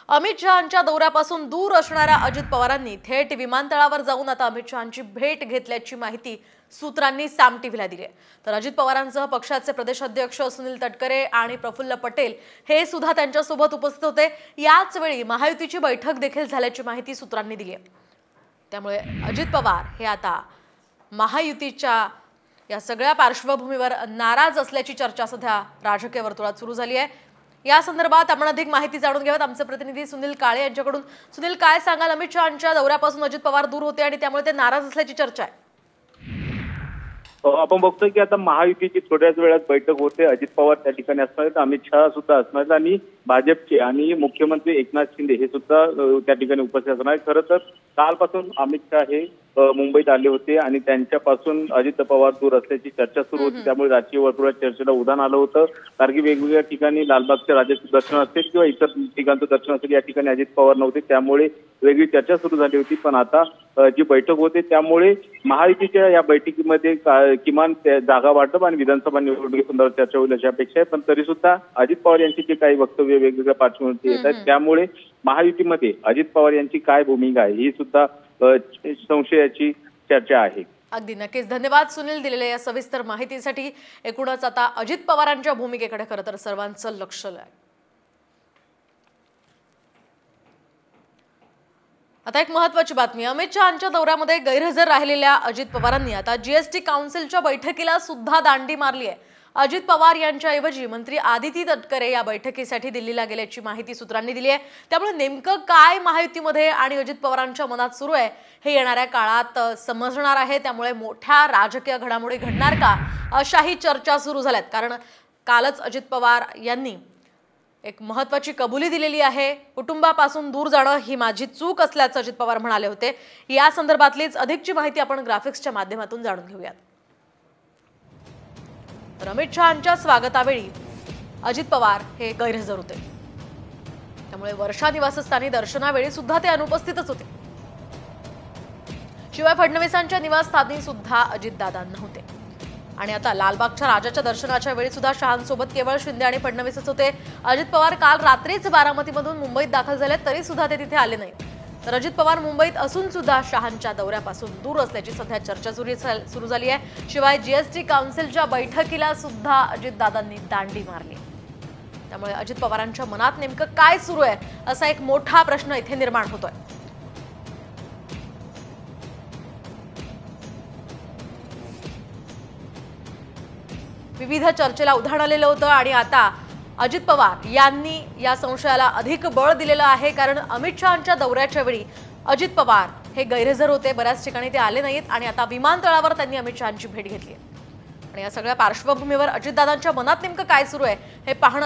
अमित शहांच्या दौऱ्यापासून दूर असणाऱ्या अजित पवारांनी थेट विमानतळावर जाऊन आता अमित शहांची भेट घेतल्याची माहिती सूत्रांनी साम टीव्हीला दिली आहे। तर अजित पवारांसह पक्षाचे प्रदेश अध्यक्ष सुनील तटकरे आणि प्रफुल्ल पटेल हे सुद्धा त्यांच्यासोबत उपस्थित होते। याच वेळी महायुतीची बैठक देखील झाल्याची माहिती सूत्रांनी दिली आहे। त्यामुळे अजित पवार हे आता महायुतीच्या या सगळ्या पार्श्वभूमीवर नाराज असल्याची चर्चा सध्या राजकीय वर्तुळात सुरू झाली आहे। या संदर्भात आपण अधिक माहिती जाणून घेऊयात आमचे प्रतिनिधी सुनील काळे यांच्याकडून। सुनील, काय सांगाल? अमित शहांच्या दौऱ्यापासून अजित पवार दूर होते आणि त्यामुळे ते नाराज असल्याची चर्चा आहे। आपण बघतोय की आता महायुतीची थोड्याच वेळात बैठक होते। अजित पवार त्या ठिकाणी असणार आहेत, अमित शहा सुद्धा असणार आहेत आणि भाजपचे आणि मुख्यमंत्री एकनाथ शिंदे हे सुद्धा त्या ठिकाणी उपस्थित असणार आहेत। खरं तर कालपासून अमित शहा हे मुंबईत आले होते आणि त्यांच्यापासून अजित पवार दूर असल्याची चर्चा सुरू होती। त्यामुळे राजकीय वर्तुळात चर्चेला उधाण आलं होतं। कारण की वेगवेगळ्या ठिकाणी लालबागच्या राजाचे दर्शन असतील किंवा इतर ठिकाणचं दर्शन असेल, या ठिकाणी अजित पवार नव्हते, त्यामुळे वेगळी चर्चा सुरू झाली होती। पण आता जी बैठक होते त्यामुळे महायुतीच्या या बैठकीमध्ये किमान जागा वाटप आणि विधानसभा निवडणुकीसंदर्भात चर्चा होईल अशी अपेक्षा आहे। पण तरी सुद्धा अजित पवार यांची जे काही वक्तव्य वेगवेगळ्या पार्श्वभूमीवर येत आहेत त्यामुळे महायुतीमध्ये अजित पवार यांची काय भूमिका आहे ही सुद्धा संशयाची चर्चा आहे। अगदी नक्कीच, धन्यवाद सुनील दिलेल्या या सविस्तर माहितीसाठी। एकूणच आता अजित पवारांच्या भूमिकेकडे खरं तर सर्वांचं लक्ष लागलं। आता एक महत्त्वाची बातमी, अमित शहांच्या दौऱ्यामध्ये गैरहजर राहिलेल्या अजित पवारांनी आता जीएसटी काउन्सिलच्या बैठकीला सुद्धा दांडी मारली आहे। अजित पवार यांच्याऐवजी मंत्री आदिती तटकरे या बैठकीसाठी दिल्लीला गेल्याची माहिती सूत्रांनी दिली आहे। त्यामुळे नेमकं काय महायुतीमध्ये आणि अजित पवारांच्या मनात सुरू आहे हे येणाऱ्या काळात समजणार आहे। त्यामुळे मोठ्या राजकीय घडामोडी घडणार का अशाही चर्चा सुरू झाल्यात। कारण कालच अजित पवार यांनी एक महत्त्वाची कबुली दिलेली आहे। कुटुंबापासून दूर जाणं ही माझी चूक असल्याचं अजित पवार म्हणाले होते। या संदर्भातलीच अधिकची माहिती आपण ग्राफिक्सच्या माध्यमातून जाणून घेऊयात। तर अमित शहांच्या स्वागतावेळी अजित पवार हे गैरहजर होते। त्यामुळे वर्षा निवासस्थानी दर्शनावेळी सुद्धा ते अनुपस्थितच होते। शिवाय फडणवीसांच्या निवासस्थानी सुद्धा अजितदादा नव्हते। आणि आता लालबागच्या राजाच्या दर्शनाच्या वेळी सुद्धा शहांसोबत केवळ शिंदे आणि फडणवीसच होते। अजित पवार काल रात्रीच बारामतीमधून मुंबईत दाखल झाले तरी सुद्धा ते तिथे आले नाहीत। तर अजित पवार मुंबईत असून सुद्धा शहांच्या दौऱ्यापासून दूर असल्याची सध्या चर्चा सुरू झाली आहे। शिवाय जीएसटी काउन्सिलच्या बैठकीला सुद्धा अजितदादांनी दांडी मारली। त्यामुळे अजित पवारांच्या मनात नेमकं काय सुरू आहे असा एक मोठा प्रश्न इथे निर्माण होतोय। विविध चर्चेला उधाण आलेलं होतं आणि आता अजित पवार यांनी या संशयाला अधिक बळ दिलेलं आहे। कारण अमित शहांच्या दौऱ्याच्या वेळी अजित पवार हे गैरहजर होते, बऱ्याच ठिकाणी ते आले नाहीत आणि आता विमानतळावर त्यांनी अमित शहांची भेट घेतली आहे। आणि या सगळ्या पार्श्वभूमीवर अजितदादांच्या मनात नेमकं काय सुरू आहे हे पाहणं